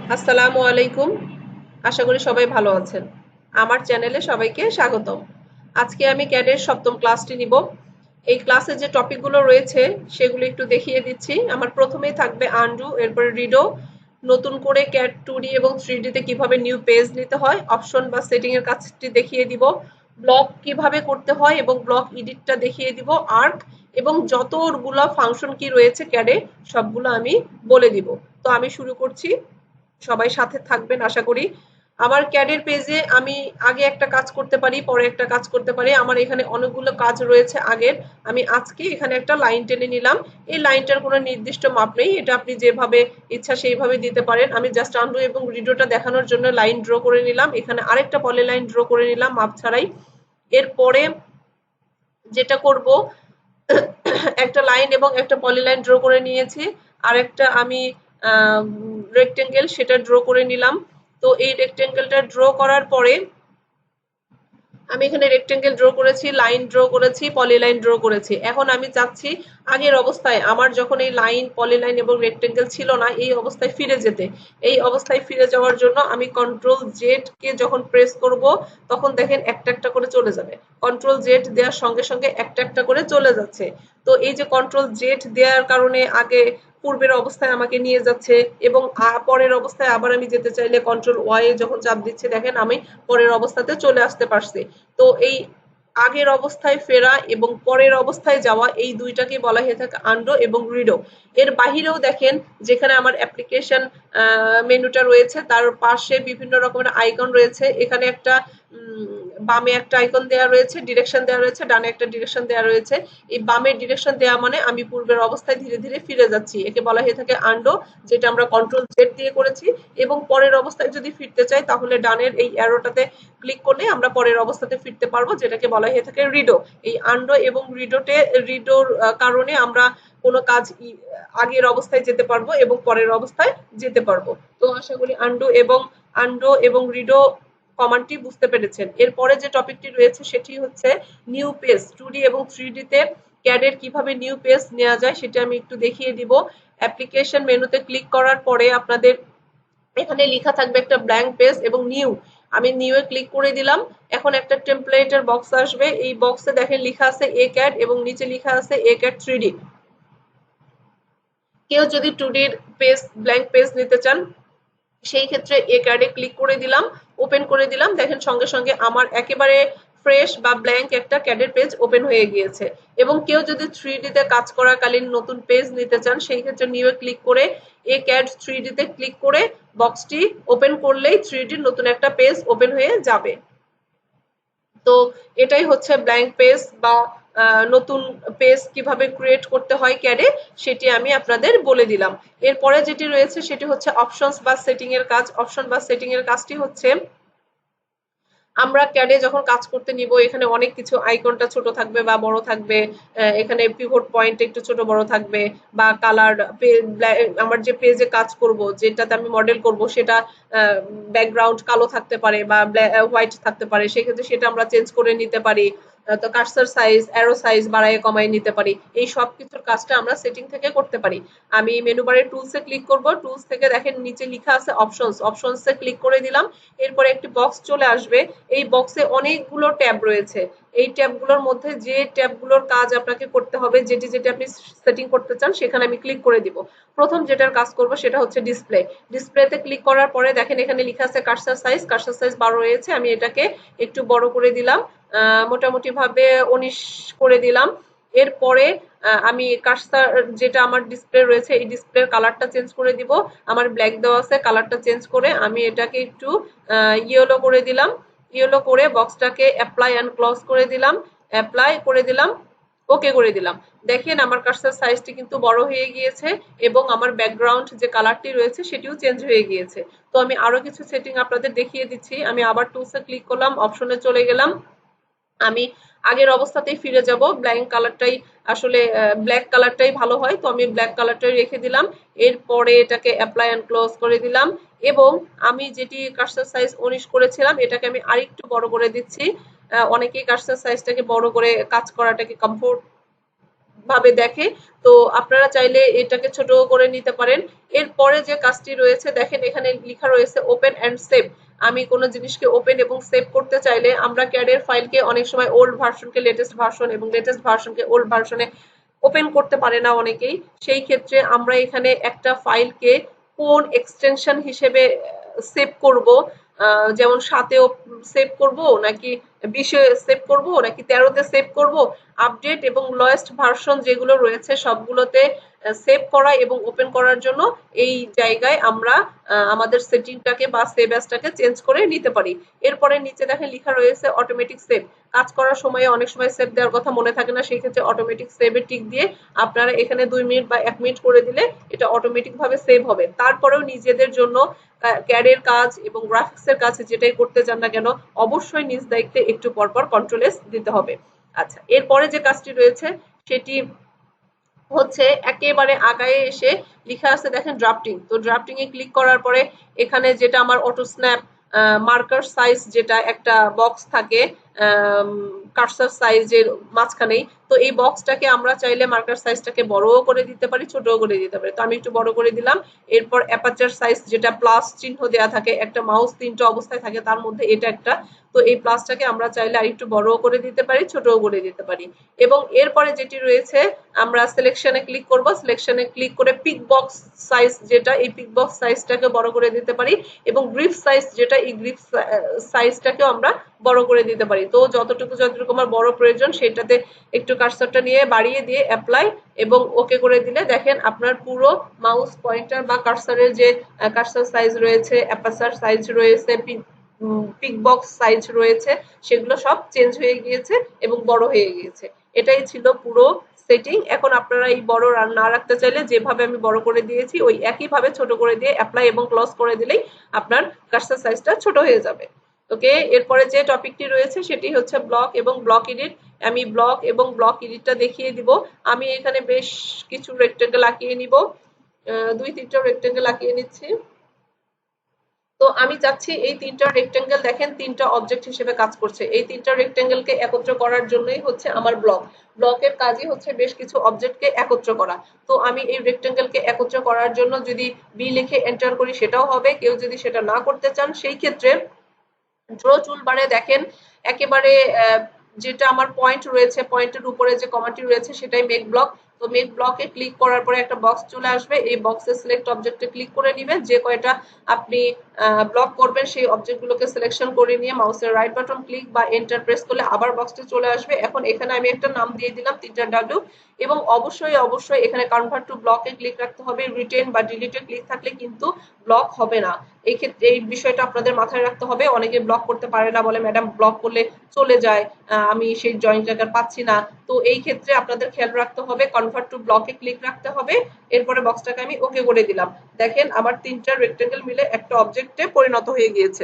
আসসালামু আলাইকুম। আশা করি সবাই ভালো আছেন। আমার চ্যানেলে সবাইকে স্বাগতম। আজকে আমি ক্যাডের সপ্তম ক্লাসটি নিব। এই ক্লাসে যে টপিকগুলো রয়েছে সেগুলো একটু দেখিয়ে দিচ্ছি। আমার প্রথমেই থাকবে আনডু, এরপরে রিডো, নতুন করে ক্যাড 2D এবং 3D তে কিভাবে নিউ পেজ নিতে হয়, অপশন বা সেটিং এর কাজটি দেখিয়ে দিব, ব্লক কিভাবে করতে হয় এবং ব্লক এডিটটা দেখিয়ে দিব, আর্ক এবং যতগুলো ফাংশন কি রয়েছে ক্যাডে সবগুলো আমি বলে দিব। তো আমি শুরু করছি। সবাই সাথে থাকবেন আশা করি। আমার ক্যাডের পেজে আমি আগে একটা কাজ করতে পারি, পরে একটা কাজ করতে পারি। আমার এখানে অনেকগুলো কাজ রয়েছে আগের। আমি আজকে এখানে একটা লাইন টেনে নিলাম। এই লাইনটার কোনো নির্দিষ্ট মাপ নেই, এটা আপনি যেভাবে ইচ্ছা সেইভাবে দিতে পারেন। আমি জাস্ট আনডু এবং রিডোটা দেখানোর জন্য লাইন ড্র করে নিলাম। এখানে আরেকটা পলি লাইন ড্র করে নিলাম মাপ ছাড়াই। এরপরে যেটা করব, একটা লাইন এবং একটা পলিলাইন ড্র করে নিয়েছি। আরেকটা আমি রেক্টেঙ্গেল সেটা ড্র করে নিলাম। তো এই রেক্টেঙ্গেলটা ড্র করার পরে আমি এখানে রেক্টেঙ্গেল ড্র করেছি, লাইন ড্র করেছি, পলিলাইন ড্র করেছি। এখন আমি চাচ্ছি আগের অবস্থায় আমার যখন এই লাইন, পলিলাইন এবং রেক্টেঙ্গেল ছিল না এই অবস্থায় ফিরে যেতে। এই অবস্থায় ফিরে যাওয়ার জন্য আমি কন্ট্রোল জেড কে যখন প্রেস করব তখন দেখেন একটা একটা করে চলে যাবে। কন্ট্রোল জেড দেওয়ার সঙ্গে সঙ্গে একটা একটা করে চলে যাচ্ছে। তো এই যে কন্ট্রোল জেড দেওয়ার কারণে আগে পূর্বের অবস্থায় আমাকে নিয়ে যাচ্ছে এবং পরের অবস্থায় আবার আমি যেতে চাইলে কন্ট্রোল ওয়াই এ যখন চাপ দিচ্ছি দেখেন আমি পরের অবস্থাতে চলে আসতে পারছি। তো এই আগের অবস্থায় ফেরা এবং পরের অবস্থায় যাওয়া এই দুইটাকে বলা হয়ে থাকে আন্ডো এবং রিডো। এর বাহিরেও দেখেন যেখানে আমার অ্যাপ্লিকেশন মেনুটা রয়েছে তার পাশে বিভিন্ন রকমের আইকন রয়েছে। এখানে একটা বামে একটা আইকন দেওয়া রয়েছে, ডিরেকশন দেওয়া রয়েছে, ডানে একটা ডিরেকশন দেওয়া রয়েছে। এই বামের ডিরেকশন দেওয়া মানে আমি পূর্বের অবস্থায় ধীরে ধীরে ফিরে যাচ্ছি, একে বলা হয়ে থাকে আন্ডো, যেটা আমরা কন্ট্রোল জেড দিয়ে করেছি। এবং পরের অবস্থায় যদি ফিরতে চাই তাহলে ডানের এই অ্যারোটাতে ক্লিক করলে আমরা পরের অবস্থাতে ফিরতে পারবো, যেটাকে বলা হয়ে থাকে রিডো। এই আন্ডো এবং রিডোর কারণে আমরা কোনো কাজ আগের অবস্থায় যেতে পারবো এবং পরের অবস্থায় যেতে পারবো। তো আশা করি আন্ডো এবং রিডো কমান্ডটি বুঝতে পেরেছেন। এরপরে যে টপিকটি রয়েছে সেটি হচ্ছে নিউ পেজ। 2D এবং 3D তে ক্যাডের কিভাবে নিউ পেজ নেওয়া যায় সেটা আমি একটু দেখিয়ে দিব। অ্যাপ্লিকেশন মেনুতে ক্লিক করার পরে আপনাদের এখানে লেখা থাকবে একটা ব্ল্যাঙ্ক পেজ এবং নিউ। আমি নিউ এ ক্লিক করে দিলাম। এখন একটা টেমপ্লেটের বক্স আসবে। এই বক্সে দেখেন লেখা আছে এ ক্যাড এবং নিচে লেখা আছে এ ক্যাড 3D। কেউ যদি 2D পেজ, ব্ল্যাঙ্ক পেজ নিতে চান সেই ক্ষেত্রে এ কার্ডে ক্লিক করে দিলাম, ওপেন করে দিলাম। দেখেন সঙ্গে সঙ্গে আমার একেবারে ফ্রেশ বা ব্ল্যাঙ্ক একটা ক্যাডের পেজ ওপেন হয়ে গিয়েছে। এবং কেউ যদি 3D তে কাজ করাকালীন নতুন পেজ নিতে চান সেই ক্ষেত্রে নিউ এ ক্লিক করে এ ক্যাড 3D তে ক্লিক করে বক্সটি ওপেন করলেই 3D নতুন একটা পেজ ওপেন হয়ে যাবে। তো এটাই হচ্ছে ব্ল্যাঙ্ক পেজ বা নতুন পেজ কিভাবে ক্রিয়েট করতে হয় ক্যাডে, সেটি আমি আপনাদের বলে দিলাম। এরপরে যেটি রয়েছে সেটি হচ্ছে অপশনস বা সেটিং এর কাজ। অপশন বা সেটিং এর কাজটি হচ্ছে আমরা ক্যাডে যখন কাজ করতে নিব এখানে অনেক কিছু, আইকনটা ছোট থাকবে বা বড় থাকবে, এখানে পিভট পয়েন্ট একটু ছোট বড় থাকবে, বা কালার, আমার যে পেজে কাজ করব যেটাতে আমি মডেল করব সেটা ব্যাকগ্রাউন্ড কালো থাকতে পারে বা হোয়াইট থাকতে পারে, সেক্ষেত্রে সেটা আমরা চেঞ্জ করে নিতে পারি। তো কার্সার সাইজ, অ্যারো সাইজ বাড়ায় কমায় নিতে পারি। এই সব কিছুর কাজটা আমরা সেটিং থেকে করতে পারি। আমি মেনু বারে টুলসে ক্লিক করব, টুলস থেকে দেখেন নিচে লেখা আছে অপশনস, অপশনসে ক্লিক করে দিলাম। এরপরে একটি বক্স চলে আসবে। এই বক্সে অনেকগুলো ট্যাব রয়েছে। এই ট্যাবগুলোর মধ্যে যে ট্যাবগুলোর কাজ আপনাকে করতে হবে, যেটি যেটি আপনি সেটিং করতে চান সেখানে আমি ক্লিক করে দিব। প্রথম যেটার কাজ করব সেটা হচ্ছে ডিসপ্লে। ডিসপ্লেতে ক্লিক করার পরে দেখেন এখানে লেখা আছে কার্সার সাইজ, কার্সার সাইজ 12 রয়েছে, আমি এটাকে একটু বড় করে দিলাম, মোটামুটি ভাবে 19 করে দিলাম। এরপরে আমি কার্সার যেটা আমার ডিসপ্লে রয়েছে এই ডিসপ্লের কালারটা চেঞ্জ করে দিব। আমার ব্ল্যাক দেওয়া আছে, কালারটা চেঞ্জ করে আমি এটাকে একটু ইয়েলো করে দিলাম। ইয়েলো করে বক্সটাকে অ্যাপ্লাই অ্যান্ড ক্লোজ করে দিলাম, অ্যাপ্লাই করে দিলাম, ওকে করে দিলাম। দেখেন আমার কার্সার সাইজটি কিন্তু বড় হয়ে গিয়েছে এবং আমার ব্যাকগ্রাউন্ড যে কালারটি রয়েছে সেটিও চেঞ্জ হয়ে গিয়েছে। তো আমি আরো কিছু সেটিং আপনাদের দেখিয়ে দিচ্ছি। আমি আবার টুলসে ক্লিক করলাম, অপশনে চলে গেলাম। আমি আগের অবস্থাতেই ফিরে যাব। ব্ল্যাঙ্ক কালারটাই আসলে ব্ল্যাক কালারটাই ভালো হয়, তো আমি ব্ল্যাক কালারটাই রেখে দিলাম। এরপরে এটাকে অ্যাপ্লাই অ্যান্ড ক্লোজ করে দিলাম এবং আমি যেটি কার্সার সাইজ 19 করেছিলাম এটাকে আমি আরেকটু বড় করে দিচ্ছি। অনেকেই কার্সার সাইজটাকে বড় করে কাজ করাটাকে কমফোর্ট ভাবে দেখে। তো আপনারা চাইলে এটাকে ছোট করে নিতে পারেন। এরপরে যে কাজটি রয়েছে দেখেন এখানে লেখা রয়েছে ওপেন অ্যান্ড সেভ। আমি কোনো জিনিসকে ওপেন এবং সেভ করতে চাইলে আমরা CAD এর ফাইলকে অনেক সময় ওল্ড ভার্সনকে লেটেস্ট ভার্সন এবং লেটেস্ট ভার্সনকে ওল্ড ভার্সনে ওপেন করতে পারে না অনেকেই। সেই ক্ষেত্রে আমরা এখানে একটা ফাইলকে কোন এক্সটেনশন হিসেবে সেভ করব, যেমন 7-এও সেভ করব নাকি 20-এ সেভ করব নাকি 13-তে সেভ করব, আপডেট এবং লোয়েস্ট ভার্সন যেগুলো রয়েছে সবগুলোতে সেভ করা এবং ওপেন করার জন্য এই জায়গায় আমরা আমাদের সেটিংটাকে বা সেভ অ্যাজটাকে চেঞ্জ করে নিতে পারি। এরপরে নিচে দেখেন লেখা রয়েছে অটোমেটিক সেভ। কাজ করার সময়ে অনেক সময় সেভ দেওয়ার কথা মনে থাকে না, সেই ক্ষেত্রে অটোমেটিক সেভে টিক দিয়ে আপনারা এখানে 2 মিনিট বা 1 মিনিট করে দিলে এটা অটোমেটিক ভাবে সেভ হবে। তারপরেও নিজেদের জন্য CAD এর কাজ এবং গ্রাফিক্স এর কাজ যেটাই করতে চান না কেন অবশ্যই নিজ দায়িত্বে একটু পরপর কন্ট্রোল এস দিতে হবে। আচ্ছা, এরপরে যে কাজটি রয়েছে সেটি হচ্ছে একেবারে আগায়ে এসে লেখা আছে দেখেন ড্রাফটিং। তো ড্রাফটিং এ ক্লিক করার পরে এখানে যেটা আমার অটো স্ন্যাপ মার্কার সাইজ যেটা একটা বক্স থাকে কার্সার সাইজের মাঝখানেই, তো এই বক্সটাকে আমরা চাইলে মার্কার সাইজটাকে বড়ও করে দিতে পারি ছোটও করে দিতে পারি। তো আমি একটু বড় করে দিলাম। এরপর অ্যাপারচার সাইজ যেটা প্লাস চিহ্ন দেওয়া থাকে, একটা মাউস 3টা অবস্থায় থাকে তার মধ্যে এটা একটা, তো এই প্লাসটাকে আমরা চাইলে আরেকটু বড়ও করে দিতে পারি ছোটও করে দিতে পারি। এবং এরপরে যেটি রয়েছে আমরা সিলেকশনে ক্লিক করব, সিলেকশনে ক্লিক করে পিক বক্স সাইজ যেটা এই পিক বক্স সাইজটাকে বড় করে দিতে পারি এবং গ্রিপ সাইজ যেটা এই গ্রিপ সাইজটাকেও আমরা বড় করে দিতে পারি। তো যতটুকু আমার বড় প্রয়োজন সেটাতে একটু কার্সারটা নিয়ে বাড়িয়ে দিয়ে অ্যাপ্লাই এবং ওকে করে দিলে দেখেন আপনার পুরো মাউস পয়েন্টার বা কার্সারের যে কার্সার সাইজ রয়েছে, অ্যাপারচার সাইজ রয়েছে, পিক বক্স সাইজ রয়েছে সেগুলো সব চেঞ্জ হয়ে গিয়েছে এবং বড় হয়ে গিয়েছে। এটাই ছিল পুরো সেটিং। এখন আপনারা এই বড় না রাখতে চাইলে যেভাবে আমি বড় করে দিয়েছি ওই একইভাবে ছোট করে দিয়ে অ্যাপ্লাই এবং ক্লোজ করে দিলেই আপনার কার্সার সাইজটা ছোট হয়ে যাবে। ওকে, এরপরে যে টপিকটি রয়েছে সেটি হচ্ছে ব্লক এবং ব্লক এডিট। আমি ব্লক এবং ব্লক এডিটটা দেখিয়ে দিব। আমি এখানে বেশ কিছু রেক্টেঙ্গেল আঁকিয়ে নিব, 2-3টা রেক্টেঙ্গেল আঁকিয়ে নিচ্ছি। তো আমি চাচ্ছি এই 3টা রেক্টেঙ্গেল দেখেন 3টা অবজেক্ট হিসেবে কাজ করছে। এই 3টা রেক্টেঙ্গেলকে একত্র করার জন্যই হচ্ছে আমার ব্লক। ব্লকের কাজই হচ্ছে বেশ কিছু অবজেক্টকে একত্র করা। তো আমি এই রেক্টেঙ্গেলকে একত্র করার জন্য যদি বি লিখে এন্টার করি সেটাও হবে। কেউ যদি সেটা না করতে চান সেই ক্ষেত্রে ড্র টুলবারে দেখেন একেবারে যেটা আমার পয়েন্ট রয়েছে পয়েন্টের উপরে যে কমাটি রয়েছে সেটাই মেক ব্লক। তো মেক ব্লকে ক্লিক করার পরে একটা বক্স চলে আসবে, এই বক্সে সিলেক্ট অবজেক্টে ক্লিক করে নেবেন। যে কয়টা আপনি ব্লক করবেন সেই অবজেক্টগুলোকে সিলেকশন করে নিয়ে মাউসের রাইট বাটন ক্লিক বা এন্টার প্রেস করলে আবার বক্সটি চলে আসবে। এখন এখানে আমি একটা নাম দিয়ে দিলাম 3টা ডাব্লিউ এবং অবশ্যই এখানে কনভার্ট টু ব্লকে ক্লিক রাখতে হবে। রিটেন বা ডিলিটে ক্লিক থাকলে কিন্তু ব্লক হবে না। এই ক্ষেত্রে এই বিষয়টা আপনাদের মাথায় রাখতে হবে। অনেকে ব্লক করতে পারে না, বলে ম্যাডাম ব্লক করলে চলে যায়, আমি সেই জয়েন্ট জায়গা পাচ্ছি না। তো এই ক্ষেত্রে আপনাদের খেয়াল রাখতে হবে কনভার্ট টু ব্লকে ক্লিক রাখতে হবে। এরপরে বক্সটাকে আমি ওকে করে দিলাম। দেখেন আমার 3টা রেক্টেঙ্গেল মিলে একটা অবজেক্টে পরিণত হয়ে গিয়েছে।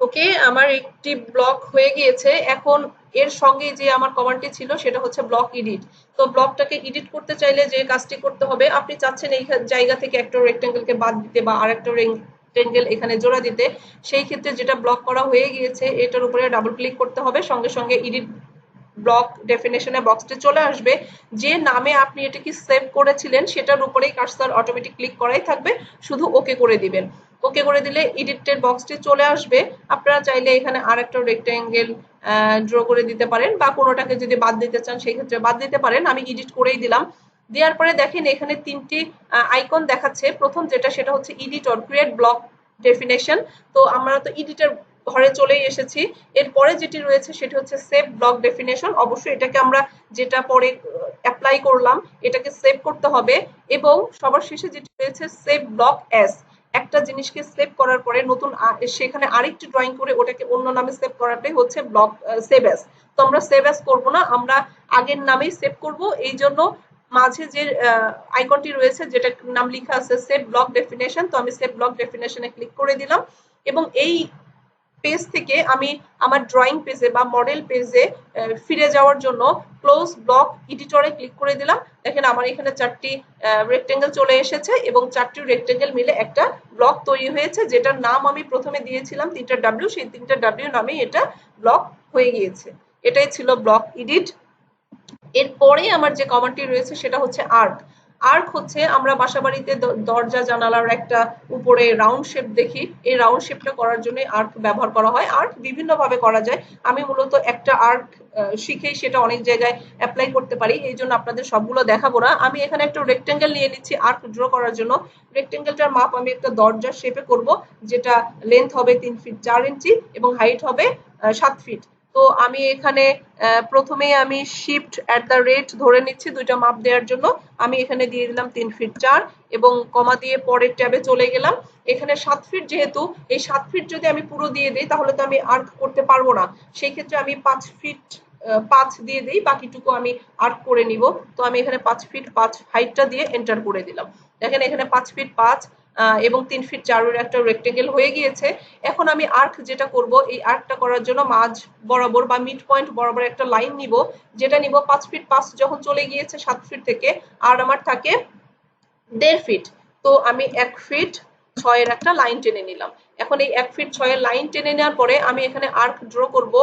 ওকে, আমার একটি ব্লক হয়ে গিয়েছে। এখন এর সঙ্গে যে আমার কমান্ডটি ছিল সেটা হচ্ছে ব্লক এডিট। তো ব্লকটাকে এডিট করতে চাইলে যে কাজটি করতে হবে, আপনি চাচ্ছেন এই জায়গা থেকে একটা রেক্টেঙ্গেলকে বাদ দিতে বা আরেকটা রেক্টেঙ্গেল এখানে জোড়া দিতে, সেই ক্ষেত্রে যেটা ব্লক করা হয়ে গিয়েছে এটার উপরে ডাবল ক্লিক করতে হবে। সঙ্গে সঙ্গে এডিট ব্লক ডেফিনেশনে বক্সটি চলে আসবে। যে নামে আপনি এটাকে সেভ করেছিলেন সেটার উপরেই কার্সার অটোমেটিক ক্লিক করাই থাকবে, শুধু ওকে করে দিবেন। ওকে করে দিলে এডিটের বক্সটি চলে আসবে। আপনারা চাইলে এখানে আরেকটা রেক্টেঙ্গেল ড্র করে দিতে পারেন বা কোনোটাকে যদি বাদ দিতে চান সেই ক্ষেত্রে বাদ দিতে পারেন। আমি এডিট করেই দিলাম। দেওয়ার পরে দেখেন এখানে 3টি আইকন দেখাচ্ছে। প্রথম যেটা সেটা হচ্ছে edit or create block definition. তো আমরা তো এডিটের ঘরে চলেই এসেছি। এরপরে যেটি রয়েছে সেটি হচ্ছে সেভ ব্লক ডেফিনেশন। অবশ্যই এটাকে আমরা যেটা পরে অ্যাপ্লাই করলাম এটাকে সেভ করতে হবে। এবং সবার শেষে যেটি রয়েছে সেভ ব্লক অ্যাজ। একটা জিনিসকে সেভ করার পরে নতুন সেখানে আরেকটি ড্রয়িং করে ওটাকে অন্য নামে সেভ করাটাই হচ্ছে ব্লক সেভ অ্যাজ। তো আমরা সেভ অ্যাজ করবো না, আমরা আগের নামেই সেভ করব। এই জন্য মাঝে যে আইকনটি রয়েছে যেটা নাম লেখা আছে সেভ ব্লক ডেফিনেশন, তো আমি সেভ ব্লক ডেফিনেশনে ক্লিক করে দিলাম। এবং এই পেজ থেকে আমি আমার ড্রয়িং পেজে বা মডেল পেজে ফিরে যাওয়ার জন্য ক্লোজ ব্লক এডিটরে ক্লিক করে দিলাম। দেখেন আমার এখানে 4টি রেক্টেঙ্গেল চলে এসেছে এবং 4টি রেক্টেঙ্গেল মিলে একটা ব্লক তৈরি হয়েছে, যেটার নাম আমি প্রথমে দিয়েছিলাম 3টা ডাব্লিউ, সেই 3টা ডাব্লিউ নামে এটা ব্লক হয়ে গিয়েছে। এটাই ছিল ব্লক এডিট। এরপরে আমার যে কমান্ডটি রয়েছে সেটা হচ্ছে আর্ক। আর্ক হচ্ছে আমরা বাসাবাড়িতে দরজা জানালার একটা উপরে রাউন্ড শেপ দেখি, এই রাউন্ড শেপটা করার জন্য আর্ক ব্যবহার করা হয়। আর্ক বিভিন্ন ভাবে করা যায়, আমি মূলত একটা আর্ক শিখেই সেটা অনেক জায়গায় অ্যাপ্লাই করতে পারি, এই জন্য আপনাদের সবগুলো দেখাবো না। আমি এখানে একটা রেক্টেঙ্গেল নিয়ে নিচ্ছি আর্ক ড্র করার জন্য। রেক্টেঙ্গেলটার মাপ আমি একটা দরজার শেপে করব, যেটা লেন্থ হবে 3 ফিট 4 ইঞ্চি এবং হাইট হবে 7 ফিট। তো আমি এখানে প্রথমেই আমি শিফট অ্যাট দ্য রেট ধরে নিচ্ছি দুইটা মাপ দেওয়ার জন্য। আমি এখানে দিয়ে দিলাম 3 ফিট 4 এবং কমা দিয়ে পরের ট্যাবে চলে গেলাম। এখানে 7 ফিট, যেহেতু এই 7 ফিট যদি আমি পুরো দিয়ে দিই তাহলে তো আমি আর্ক করতে পারবো না, সেই ক্ষেত্রে আমি 5 ফিট 5 দিয়ে দিই, বাকিটুকু আমি আর্ক করে নিব। তো আমি এখানে 5 ফিট 5 হাইটটা দিয়ে এন্টার করে দিলাম। দেখেন এখানে 5 ফিট 5 এবং 3 ফিট 4 এর একটা রেক্টেঙ্গেল হয়ে গিয়েছে। এখন আমি আর্ক যেটা করব, এই আর্কটা করার জন্য মাঝ বরাবর বা মিড পয়েন্ট বরাবর একটা লাইন নিব, যেটা নিব 5 ফিট 5 যখন চলে গিয়েছে 7 ফিট থেকে, আর আমার থাকে 1.5 ফিট। তো আমি 1 ফিট 6 এর একটা লাইন টেনে নিলাম। এখন এই 1 ফিট 6 এর লাইন টেনে নেওয়ার পরে আমি এখানে আর্ক ড্র করব।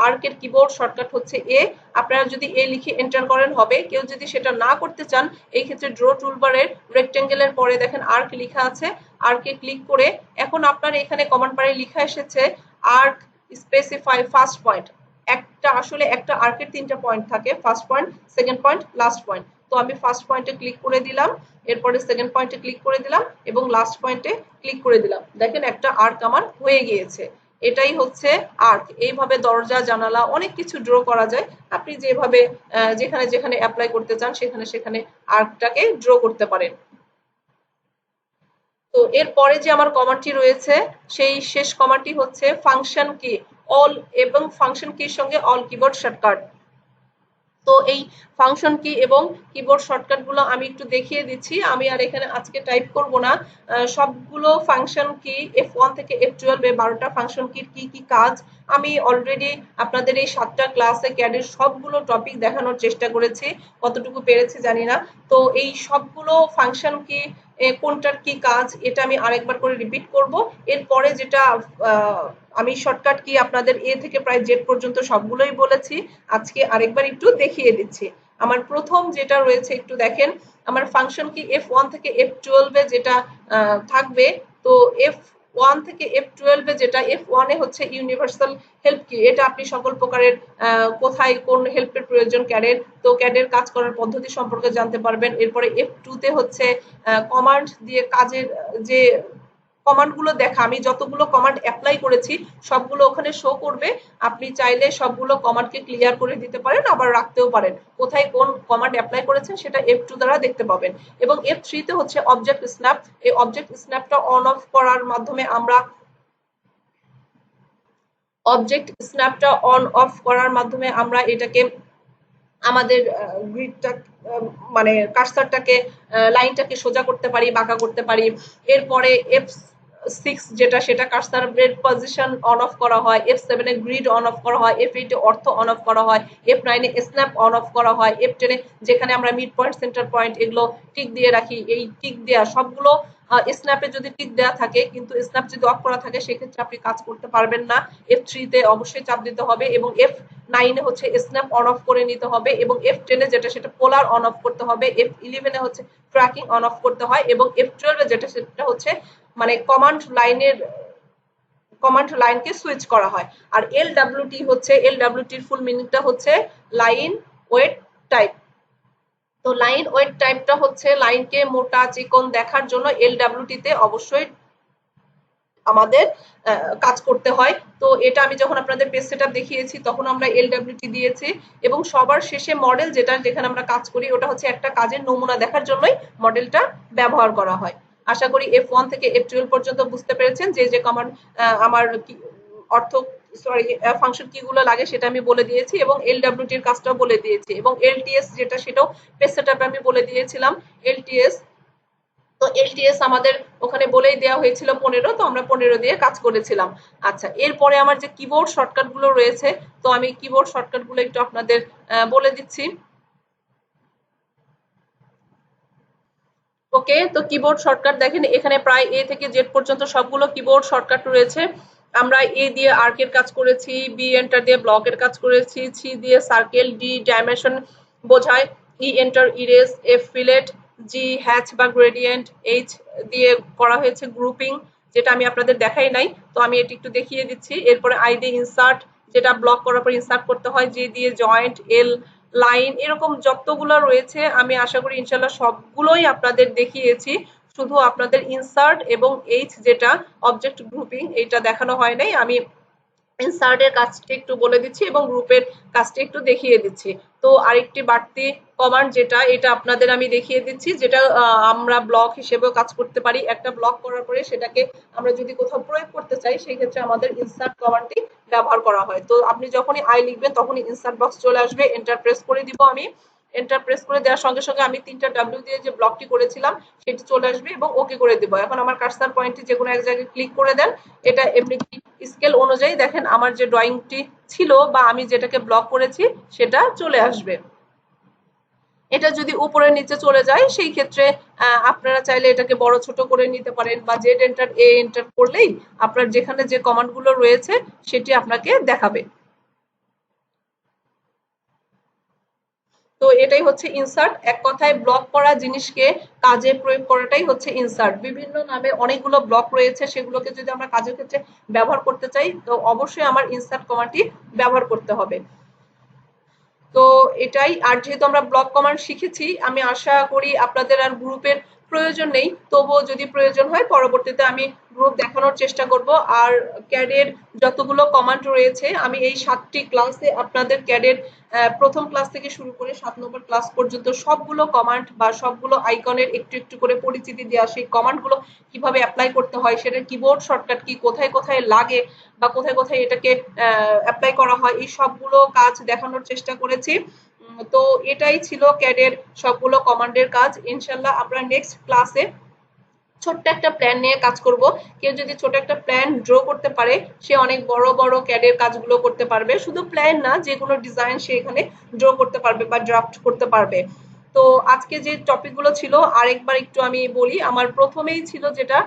আর্কের কিবোর্ড শর্টকাট হচ্ছে এ। আপনারা যদি এ লিখে এন্টার করেন হবে, কেউ যদি সেটা না করতে চান এই ক্ষেত্রে ড্র টুলবারের রেক্টেঙ্গেলের পরে দেখেন আর্ক লেখা আছে, আর্কে ক্লিক করে এখন আপনার এখানে কমান্ড বারে লেখা এসেছে আর্ক স্পেসিফাই ফার্স্ট পয়েন্ট। একটা আসলে একটা আর্কের 3টা পয়েন্ট থাকে, first point, second point, last point. তো আমি ফার্স্ট পয়েন্টে ক্লিক করে দিলাম, এরপরে সেকেন্ড পয়েন্টে ক্লিক করে দিলাম এবং লাস্ট পয়েন্টে ক্লিক করে দিলাম। দেখেন একটা আর্ক আমার হয়ে গিয়েছে। এটাই হচ্ছে আর্ক। এইভাবে দরজা জানালা অনেক কিছু ড্র করা যায়, আপনি যেভাবে যেখানে যেখানে অ্যাপ্লাই করতে চান সেখানে সেখানে আর্কটাকে ড্র করতে পারেন। তো এরপরে যে আমার কমান্ডটি রয়েছে সেই শেষ কমান্ডটি হচ্ছে ফাংশন কি অল, এবং ফাংশন কির সঙ্গে অল কিবোর্ড শর্টকাট। তো এই ফাংশন কি এবং কিবোর্ড শর্টকাট গুলো আমি একটু দেখিয়ে দিচ্ছি, আমি আর এখানে আজকে টাইপ করব না। সবগুলো ফাংশন কি F1 থেকে F12 এ 12টা ফাংশন কির কি কি কাজ আমি অলরেডি আপনাদের এই 7টা ক্লাসে ক্যাডের সবগুলো টপিক দেখানোর চেষ্টা করেছি, কতটুকু পেরেছি জানি না। তো এই সবগুলো ফাংশন কি কোনটার কি কাজ এটা আমি আরেকবার করে রিপিট করব। এরপরে যেটা আমি শর্টকাট কি আপনাদের এ থেকে প্রায় জেড পর্যন্ত সবগুলোই বলেছি, আজকে আরেকবার একটু দেখিয়ে দিচ্ছি। আমার প্রথম যেটা রয়েছে একটু দেখেন, আমার ফাংশন কি F1 থেকে F12 এ যেটা থাকবে। তো F1 থেকে F12 এ যেটা, F1 এ হচ্ছে ইউনিভার্সাল হেল্প কি, এটা আপনি সকল প্রকারের কোথায় কোন হেল্পের প্রয়োজন ক্যাডের, তো ক্যাডের কাজ করার পদ্ধতি সম্পর্কে জানতে পারবেন। এরপরে F2 তে হচ্ছে কমান্ড দিয়ে কাজের যে কমান্ডগুলো দেখা, আমি যতগুলো কমান্ড অ্যাপ্লাই করেছি সবগুলো ওখানে শো করবে। আপনি চাইলে সবগুলো কমান্ডকে ক্লিয়ার করে দিতে পারেন, আবার রাখতেও পারেন। কোথায় কোন কমান্ড অ্যাপ্লাই করেছেন সেটা F2 দ্বারা দেখতে পাবেন। এবং F3 তে হচ্ছে অবজেক্ট স্ন্যাপ, এই অবজেক্ট স্ন্যাপটা অন অফ করার মাধ্যমে আমরা এটাকে আমাদের গ্রিডটা মানে কার্সারটাকে লাইনটাকে সোজা করতে পারি, বাঁকা করতে পারি। এরপরে F6 যেটা সেটা কার্সারের পজিশন অন অফ করা হয়, F7 A grid on of করা হয়, F8 এ অর্থ অন অফ করা হয়, F9 A snap on of করা হয়, F10 এ যেখানে আমরা মিড পয়েন্ট সেন্টার পয়েন্ট এগুলো টিক দিয়ে রাখি, এই টিক দেওয়া সবগুলো স্ন্যাপে যদি টিক দেওয়া থাকে কিন্তু স্ন্যাপ যদি অফ করা থাকে সেক্ষেত্রে আপনি কাজ করতে পারবেন না। F3 তে অবশ্যই চাপ দিতে হবে এবং F9 এ হচ্ছে স্ন্যাপ অন অফ করে নিতে হবে এবং F10 এ যেটা সেটা পোলার অন অফ করতে হবে, F11 এ হচ্ছে ট্র্যাকিং অন অফ করতে হয় এবং F12 এ যেটা সেটা হচ্ছে মানে কমান্ড লাইনকে সুইচ করা হয়। আর LWT হচ্ছে, LWT এর ফুল মিনিংটা হচ্ছে লাইন ওয়েট টাইপ। তো লাইন ওয়েট টাইপটা হচ্ছে লাইনকে মোটা চিকন দেখার জন্য LWT তে অবশ্যই আমাদের কাজ করতে হয়। তো এটা আমি যখন আপনাদের পেজ সেটআপ দেখিয়েছি তখন আমরা LWT দিয়েছি এবং সবার শেষে মডেল যেটা যেখানে আমরা কাজ করি ওটা হচ্ছে একটা কাজের নমুনা দেখার জন্যই মডেলটা ব্যবহার করা হয়। আশা করি F1 থেকে F12 পর্যন্ত বুঝতে পেরেছেন যে যে কমান্ড আমার অর্থ ফাংশন কি গুলো লাগে সেটা আমি বলে দিয়েছি এবং LWT এর কাজটাও বলে দিয়েছি এবং LTS যেটা সেটাও পেজ সেটআপে আমি বলে দিয়েছিলাম। LTS, তো LTS আমাদের ওখানে বলেই দেওয়া হয়েছিল 15, তো আমরা 15 দিয়ে কাজ করেছিলাম। আচ্ছা, এরপরে আমার যে কিবোর্ড শর্টকাট গুলো রয়েছে, তো আমি কিবোর্ড শর্টকাট গুলো একটু আপনাদের বলে দিচ্ছি। ওকে, তো কিবোর্ড শর্টকাট দেখেন এখানে প্রায় এ থেকে জেড পর্যন্ত সবগুলো কিবোর্ড শর্টকাট রয়েছে। আমরা এ দিয়ে আর্কের কাজ করেছি, বি এন্টার দিয়ে ব্লকের কাজ করেছি, সি দিয়ে সার্কেল, ডি ডাইমেনশন বোঝায়, ই এন্টার ইরেজ, এফ ফিলেট, জি হ্যাচ বা গ্রেডিয়েন্ট, এইচ দিয়ে করা হয়েছে গ্রুপিং, যেটা আমি আপনাদের দেখাই নাই, তো আমি এটি একটু দেখিয়ে দিচ্ছি। এরপরে আই দিয়ে ইনসার্ট, যেটা ব্লক করার পর ইনসার্ট করতে হয়, জি দিয়ে জয়েন্ট, এল লাইন, এরকম যতগুলো রয়েছে আমি আশা করি ইনশাল্লাহ সবগুলোই আপনাদের দেখিয়েছি। শুধু আপনাদের ইনসার্ট এবং এইচ যেটা অবজেক্ট গ্রুপিং, এটা দেখানো হয় নাই। আমি ইনসার্টের কাজটি একটু বলে দিচ্ছি এবং গ্রুপের কাজটি একটু দেখিয়ে দিচ্ছি। তো আরেকটি বাড়তি কমান্ড যেটা, এটা আপনাদের আমি দেখিয়ে দিচ্ছি, যেটা আমরা ব্লক হিসেবেও কাজ করতে পারি। একটা ব্লক করার পরে সেটাকে আমরা যদি কোথাও প্রয়োগ করতে চাই, সেই ক্ষেত্রে আমাদের ইনসার্ট কমান্ডটি ব্যবহার করা হয়। তো আপনি যখনই আই লিখবেন তখনই ইনসার্ট বক্স চলে আসবে, এন্টার প্রেস করে দিব আমি। এন্টার প্রেস করে দেওয়ার সঙ্গে সঙ্গে আমি 3টা ডাব্লিউ দিয়ে যে ব্লকটি করেছিলাম সেটি চলে আসবে এবং ওকে করে দিব। এখন আমার কার্সার পয়েন্টটি যে কোনো এক জায়গায় ক্লিক করে দেন, এটা এমনি স্কেল অনুযায়ী দেখেন আমার যে ড্রয়িংটি ছিল বা আমি যেটাকে ব্লক করেছি সেটা চলে আসবে। এটা যদি উপরে নিচে চলে যায় সেই ক্ষেত্রে আপনারা চাইলে এটাকে বড় ছোট করে নিতে পারেন, বা জেড এন্টার এ এন্টার করলেই আপনার যেখানে যে কমান্ডগুলো রয়েছে সেটি আপনাকে দেখাবে। তো এটাই হচ্ছে ইনসার্ট। এক কথায় ব্লক করা জিনিসকে কাজে প্রয়োগ করাটাই হচ্ছে ইনসার্ট। বিভিন্ন নামে অনেকগুলো ব্লক রয়েছে, সেগুলোকে যদি আমরা কাজের ক্ষেত্রে ব্যবহার করতে চাই তো অবশ্যই আমার ইনসার্ট কমান্ডটি ব্যবহার করতে হবে। তো এটাই। আর যেহেতু আমরা ব্লক কমান্ড শিখেছি, আমি আশা করি আপনাদের আর গ্রুপের প্রয়োজন নেই। তবুও যদি প্রয়োজন হয় পরবর্তীতে আমি গ্রুপ দেখানোর চেষ্টা করব। আর ক্যাডের যতগুলো কমান্ড রয়েছে আমি এই 7টি ক্লাসে আপনাদের ক্যাডের প্রথম ক্লাস থেকে শুরু করে 7 নম্বর ক্লাস পর্যন্ত সবগুলো কমান্ড বা সবগুলো আইকনের একটু একটু করে পরিচিতি দেওয়া, সেই কমান্ডগুলো কিভাবে অ্যাপ্লাই করতে হয়, সেটার কিবোর্ড শর্টকাট কি, কোথায় কোথায় লাগে বা কোথায় কোথায় এটাকে অ্যাপ্লাই করা হয়, এই সবগুলো কাজ দেখানোর চেষ্টা করেছি। তো এটাই ছিল ক্যাডের সবগুলো কমান্ডের কাজ। ইনশাল্লাহ আমরা নেক্সট ক্লাসে ছোট্ট একটা প্ল্যান নিয়ে কাজ করব। কেউ যদি ছোট একটা প্ল্যান ড্র করতে পারে সে অনেক বড় বড় ক্যাডের কাজগুলো করতে পারবে। শুধু প্ল্যান না, যে কোনো ডিজাইন সে এখানে ড্র করতে পারবে বা ড্রাফট করতে পারবে। তো আজকে যে টপিকগুলো ছিল আরেকবার একটু আমি বলি। আমার প্রথমেই ছিল যেটা,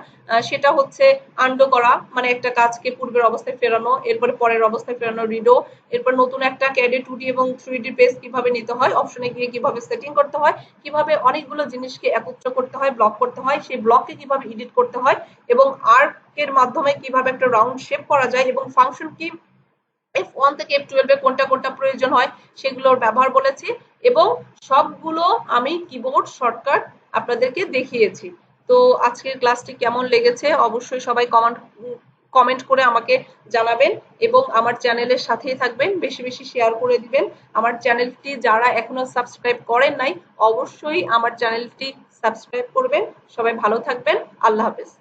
সেটা হচ্ছে আন্ডো করা, মানে একটা কাজকে পূর্বের অবস্থায় ফেরানো, এরপরে পরের অবস্থায় ফেরানো, রিডো। এরপর নতুন একটা ক্যাডে 2D এবং 3D পেজ কিভাবে নিতে হয়, অপশনে গিয়ে কিভাবে সেটিং করতে হয়, কিভাবে অনেকগুলো জিনিসকে একত্র করতে হয়, ব্লক করতে হয়, সেই ব্লককে কিভাবে এডিট করতে হয়, এবং আর্কের মাধ্যমে কিভাবে একটা রাউন্ড শেপ করা যায়, এবং ফাংশন কি F1 থেকে F12 এ কোনটা কোনটা প্রয়োজন হয় সেগুলোর ব্যবহার বলেছি। এবং সবগুলো আমি কিবোর্ড শর্টকাট আপনাদেরকে দেখিয়েছি। তো আজকের ক্লাসটি কেমন লেগেছে অবশ্যই সবাই কমেন্ট করে আমাকে জানাবেন এবং আমার চ্যানেলের সাথেই থাকবেন, বেশি বেশি শেয়ার করে দিবেন। আমার চ্যানেলটি যারা এখনো সাবস্ক্রাইব করেন নাই অবশ্যই আমার চ্যানেলটি সাবস্ক্রাইব করবেন। সবাই ভালো থাকবেন। আল্লাহ হাফেজ।